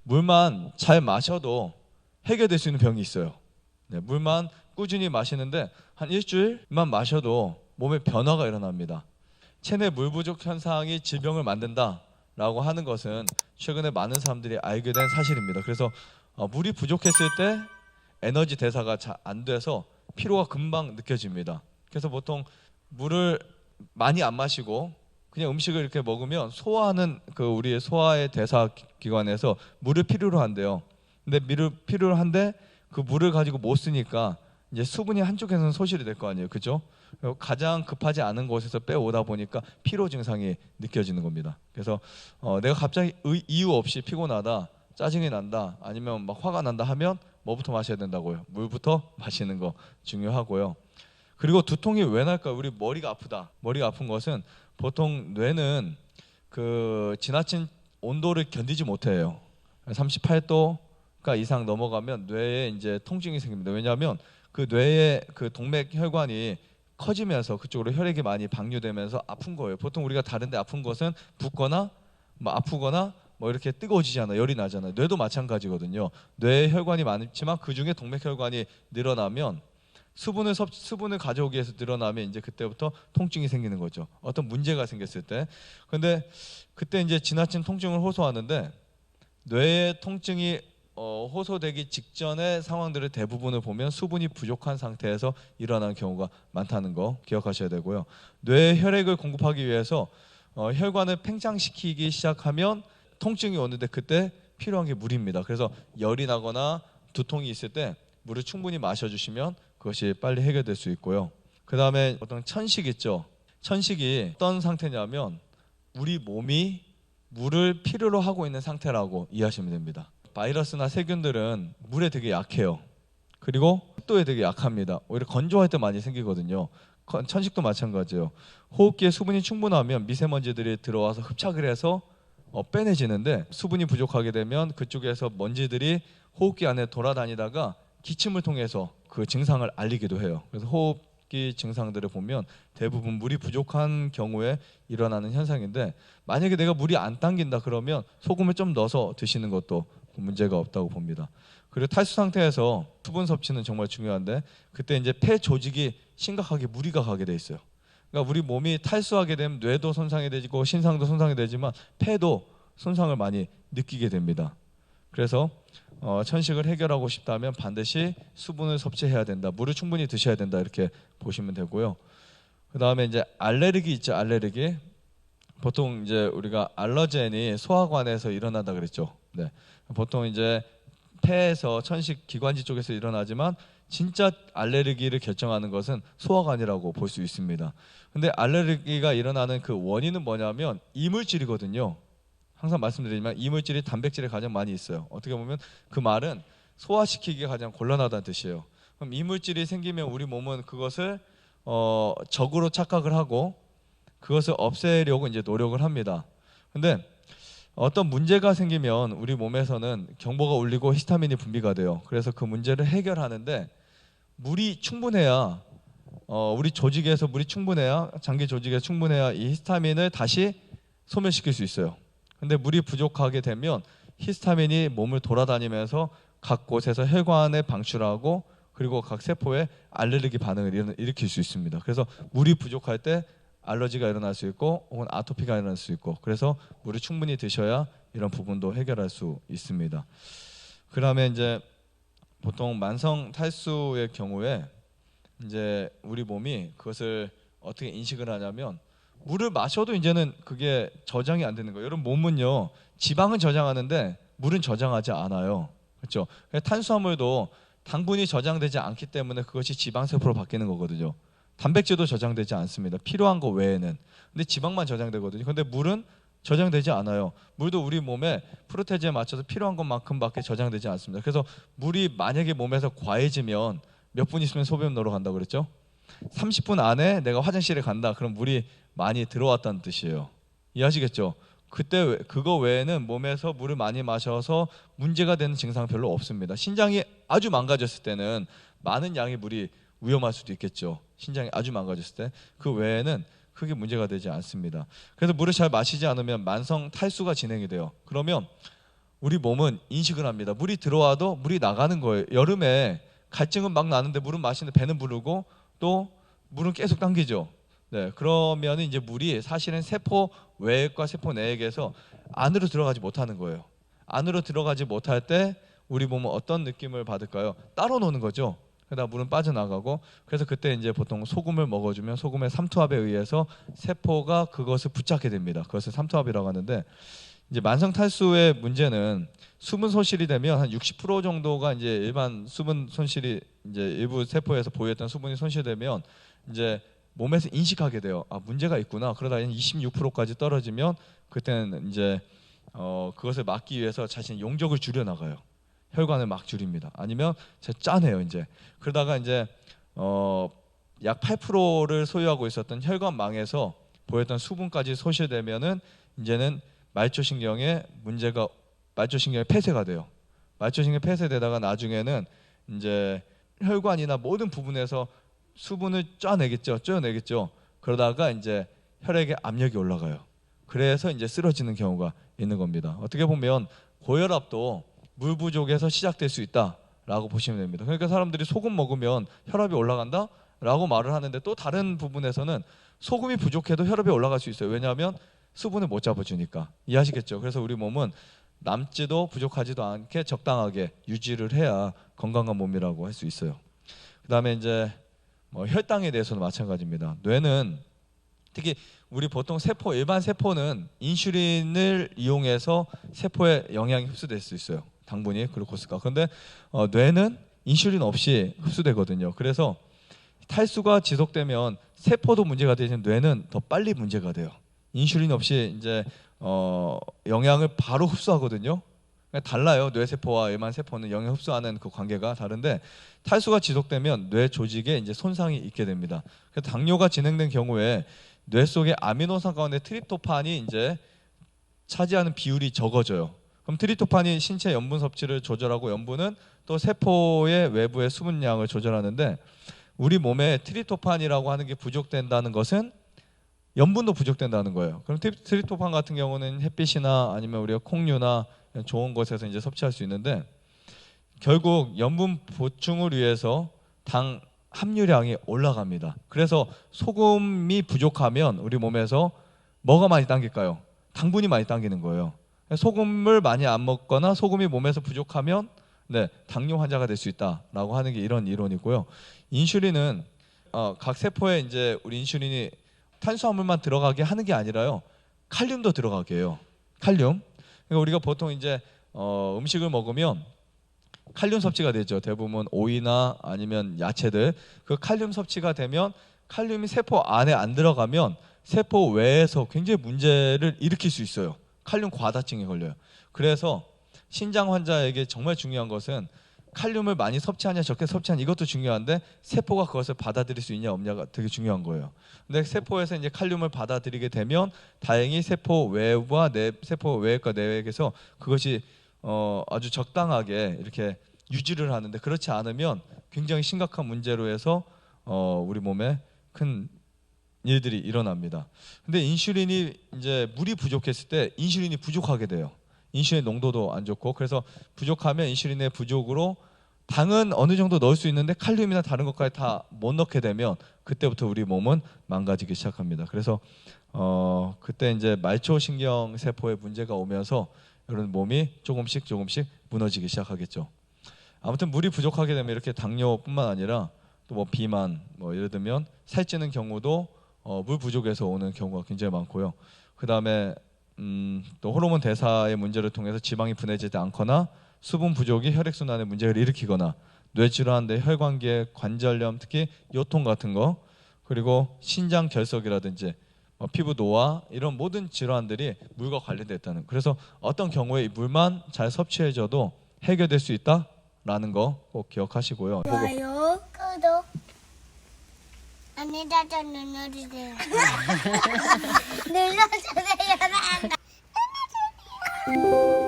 물만 잘 마셔도 해결될 수 있는 병이 있어요. 네, 물만 꾸준히 마시는데 한 일주일만 마셔도 몸에 변화가 일어납니다. 체내 물 부족 현상이 질병을 만든다라고 하는 것은 최근에 많은 사람들이 알게 된 사실입니다. 그래서 물이 부족했을 때 에너지 대사가 잘 안 돼서 피로가 금방 느껴집니다. 그래서 보통 물을 많이 안 마시고 그냥 음식을 이렇게 먹으면 소화하는 그 우리의 소화의 대사 기관에서 물을 필요로 한대요. 근데 물을 필요로 한데 그 물을 가지고 못 쓰니까 이제 수분이 한쪽에서는 소실이 될 거 아니에요, 그죠? 가장 급하지 않은 곳에서 빼오다 보니까 피로 증상이 느껴지는 겁니다. 그래서 내가 갑자기 이유 없이 피곤하다, 짜증이 난다, 아니면 막 화가 난다 하면 뭐부터 마셔야 된다고요? 물부터 마시는 거 중요하고요. 그리고 두통이 왜 날까요? 우리 머리가 아프다. 머리가 아픈 것은 보통 뇌는 그 지나친 온도를 견디지 못해요. 38도가 이상 넘어가면 뇌에 이제 통증이 생깁니다. 왜냐하면 그 뇌의 그 동맥 혈관이 커지면서 그쪽으로 혈액이 많이 방류되면서 아픈 거예요. 보통 우리가 다른데 아픈 것은 붓거나 뭐 아프거나 뭐 이렇게 뜨거워지잖아요. 열이 나잖아요. 뇌도 마찬가지거든요. 뇌에 혈관이 많지만 그 중에 동맥 혈관이 늘어나면 수분을 가져오기 위해서 늘어나면 이제 그때부터 통증이 생기는 거죠. 어떤 문제가 생겼을 때. 근데 그때 이제 지나친 통증을 호소하는데 뇌의 통증이 호소되기 직전의 상황들을 대부분을 보면 수분이 부족한 상태에서 일어나는 경우가 많다는 거 기억하셔야 되고요. 뇌에 혈액을 공급하기 위해서 혈관을 팽창시키기 시작하면 통증이 오는데 그때 필요한 게 물입니다. 그래서 열이 나거나 두통이 있을 때 물을 충분히 마셔주시면 그것이 빨리 해결될 수 있고요. 그 다음에 어떤 천식 있죠. 천식이 어떤 상태냐면 우리 몸이 물을 필요로 하고 있는 상태라고 이해하시면 됩니다. 바이러스나 세균들은 물에 되게 약해요. 그리고 습도에 되게 약합니다. 오히려 건조할 때 많이 생기거든요. 천식도 마찬가지예요. 호흡기에 수분이 충분하면 미세먼지들이 들어와서 흡착을 해서 빼내지는데 수분이 부족하게 되면 그쪽에서 먼지들이 호흡기 안에 돌아다니다가 기침을 통해서 그 증상을 알리기도 해요. 그래서 호흡기 증상들을 보면 대부분 물이 부족한 경우에 일어나는 현상인데 만약에 내가 물이 안 당긴다 그러면 소금을 좀 넣어서 드시는 것도 문제가 없다고 봅니다. 그리고 탈수 상태에서 수분 섭취는 정말 중요한데 그때 이제 폐 조직이 심각하게 무리가 가게 돼 있어요. 그러니까 우리 몸이 탈수하게 되면 뇌도 손상이 되고 신장도 손상이 되지만 폐도 손상을 많이 느끼게 됩니다. 그래서 천식을 해결하고 싶다면 반드시 수분을 섭취해야 된다. 물을 충분히 드셔야 된다. 이렇게 보시면 되고요. 그 다음에 이제 알레르기 있죠. 알레르기. 보통 이제 우리가 알러젠이 소화관에서 일어난다 그랬죠. 네. 보통 이제 폐에서 천식 기관지 쪽에서 일어나지만 진짜 알레르기를 결정하는 것은 소화관이라고 볼 수 있습니다. 근데 알레르기가 일어나는 그 원인은 뭐냐면 이물질이거든요. 항상 말씀드리지만 이물질이 단백질에 가장 많이 있어요. 어떻게 보면 그 말은 소화시키기가 가장 곤란하다는 뜻이에요. 그럼 이물질이 생기면 우리 몸은 그것을 적으로 착각을 하고 그것을 없애려고 이제 노력을 합니다. 근데 어떤 문제가 생기면 우리 몸에서는 경보가 울리고 히스타민이 분비가 돼요. 그래서 그 문제를 해결하는데 물이 충분해야 우리 조직에서 물이 충분해야 장기 조직에 충분해야 이 히스타민을 다시 소멸시킬 수 있어요. 근데 물이 부족하게 되면 히스타민이 몸을 돌아다니면서 각 곳에서 혈관에 방출하고 그리고 각 세포에 알레르기 반응을 일으킬 수 있습니다. 그래서 물이 부족할 때 알러지가 일어날 수 있고 혹은 아토피가 일어날 수 있고 그래서 물을 충분히 드셔야 이런 부분도 해결할 수 있습니다. 그다음에 이제 보통 만성 탈수의 경우에 이제 우리 몸이 그것을 어떻게 인식을 하냐면 물을 마셔도 이제는 그게 저장이 안 되는 거예요. 여러분 몸은요 지방은 저장하는데 물은 저장하지 않아요. 그렇죠? 탄수화물도 당분이 저장되지 않기 때문에 그것이 지방세포로 바뀌는 거거든요. 단백질도 저장되지 않습니다. 필요한 거 외에는. 근데 지방만 저장되거든요. 근데 물은 저장되지 않아요. 물도 우리 몸에 프로테즈에 맞춰서 필요한 것만큼밖에 저장되지 않습니다. 그래서 물이 만약에 몸에서 과해지면 몇 분 있으면 소변으로 간다고 그랬죠? 30분 안에 내가 화장실에 간다. 그럼 물이 많이 들어왔다는 뜻이에요. 이해하시겠죠? 그때 그거 외에는 몸에서 물을 많이 마셔서 문제가 되는 증상 별로 없습니다. 신장이 아주 망가졌을 때는 많은 양의 물이 위험할 수도 있겠죠. 신장이 아주 망가졌을 때. 그 외에는 크게 문제가 되지 않습니다. 그래서 물을 잘 마시지 않으면 만성 탈수가 진행이 돼요. 그러면 우리 몸은 인식을 합니다. 물이 들어와도 물이 나가는 거예요. 여름에 갈증은 막 나는데 물은 마시는데 배는 부르고 또 물은 계속 당기죠. 네, 그러면 이제 물이 사실은 세포 외액과 세포 내액에서 안으로 들어가지 못하는 거예요. 안으로 들어가지 못할 때 우리 몸은 어떤 느낌을 받을까요? 따로 노는 거죠. 그러다 물은 빠져나가고, 그래서 그때 이제 보통 소금을 먹어주면 소금의 삼투압에 의해서 세포가 그것을 붙잡게 됩니다. 그것을 삼투압이라고 하는데, 이제 만성 탈수의 문제는 수분 손실이 되면 한 60% 정도가 이제 일반 수분 손실이 이제 일부 세포에서 보유했던 수분이 손실되면 이제 몸에서 인식하게 돼요. 아, 문제가 있구나. 그러다 26%까지 떨어지면 그때는 이제 그것을 막기 위해서 자신의 용적을 줄여 나가요. 혈관을 막 줄입니다. 아니면 짜내요. 이제 그러다가 이제 약 8%를 소유하고 있었던 혈관망에서 보였던 수분까지 소실되면은 이제는 말초신경에 문제가, 말초신경의 폐쇄가 돼요. 말초신경 폐쇄되다가 나중에는 이제 혈관이나 모든 부분에서 수분을 쪼여내겠죠. 그러다가 이제 혈액의 압력이 올라가요. 그래서 이제 쓰러지는 경우가 있는 겁니다. 어떻게 보면 고혈압도 물 부족에서 시작될 수 있다라고 보시면 됩니다. 그러니까 사람들이 소금 먹으면 혈압이 올라간다라고 말을 하는데, 또 다른 부분에서는 소금이 부족해도 혈압이 올라갈 수 있어요. 왜냐하면 수분을 못 잡아주니까. 이해하시겠죠? 그래서 우리 몸은 남지도 부족하지도 않게 적당하게 유지를 해야 건강한 몸이라고 할 수 있어요. 그 다음에 이제 혈당에 대해서는 마찬가지입니다. 뇌는 특히 우리 보통 세포, 일반 세포는 인슐린을 이용해서 세포에 영양이 흡수될 수 있어요. 당분이, 글루코스가. 그런데 뇌는 인슐린 없이 흡수되거든요. 그래서 탈수가 지속되면 세포도 문제가 되지만 뇌는 더 빨리 문제가 돼요. 인슐린 없이 이제 영양을 바로 흡수하거든요. 달라요. 뇌세포와 일반 세포는 영양 흡수하는 그 관계가 다른데, 탈수가 지속되면 뇌 조직에 이제 손상이 있게 됩니다. 그래서 당뇨가 진행된 경우에 뇌 속의 아미노산 가운데 트립토판이 이제 차지하는 비율이 적어져요. 그럼 트립토판이 신체 염분 섭취를 조절하고, 염분은 또 세포의 외부의 수분량을 조절하는데, 우리 몸에 트립토판이라고 하는 게 부족된다는 것은 염분도 부족된다는 거예요. 그럼 트립토판 같은 경우는 햇빛이나 아니면 우리가 콩류나 좋은 곳에서 이제 섭취할 수 있는데, 결국 염분 보충을 위해서 당 함유량이 올라갑니다. 그래서 소금이 부족하면 우리 몸에서 뭐가 많이 당길까요? 당분이 많이 당기는 거예요. 소금을 많이 안 먹거나 소금이 몸에서 부족하면 당뇨 환자가 될 수 있다라고 하는 게 이런 이론이고요. 인슐린은 각 세포에 이제 우리 인슐린이 탄수화물만 들어가게 하는 게 아니라요, 칼륨도 들어가게 해요. 칼륨. 그러니까 우리가 보통 이제 음식을 먹으면 칼륨 섭취가 되죠. 대부분 오이나 아니면 야채들. 그 칼륨 섭취가 되면 칼륨이 세포 안에 안 들어가면 세포 외에서 굉장히 문제를 일으킬 수 있어요. 칼륨 과다증에 걸려요. 그래서 신장 환자에게 정말 중요한 것은 칼륨을 많이 섭취하냐 적게 섭취하냐, 이것도 중요한데 세포가 그것을 받아들일 수 있냐 없냐가 되게 중요한 거예요. 근데 세포에서 이제 칼륨을 받아들이게 되면 다행히 세포 외부와 세포 외액과 내액에서 그것이 아주 적당하게 이렇게 유지를 하는데, 그렇지 않으면 굉장히 심각한 문제로 해서 우리 몸에 큰 일들이 일어납니다. 근데 인슐린이 이제 물이 부족했을 때 인슐린이 부족하게 돼요. 인슐린 농도도 안 좋고, 그래서 부족하면 인슐린의 부족으로 당은 어느 정도 넣을 수 있는데 칼륨이나 다른 것까지 다 못 넣게 되면 그때부터 우리 몸은 망가지기 시작합니다. 그래서 그때 이제 말초신경 세포에 문제가 오면서 이런 몸이 조금씩 무너지기 시작하겠죠. 아무튼 물이 부족하게 되면 이렇게 당뇨뿐만 아니라 또 뭐 비만, 뭐 예를 들면 살찌는 경우도 물 부족에서 오는 경우가 굉장히 많고요. 그 다음에 또 호르몬 대사의 문제를 통해서 지방이 분해지지 않거나 수분 부족이 혈액순환에 문제를 일으키거나 뇌질환, 혈관계, 관절염, 특히 요통 같은 거, 그리고 신장 결석이라든지 피부 노화, 이런 모든 질환들이 물과 관련되어 있다는. 그래서 어떤 경우에 이 물만 잘 섭취해줘도 해결될 수 있다라는 거 꼭 기억하시고요. 좋아요, 구독, 안에다가 눌러주세요. 눌러주세요. 눌러주세요.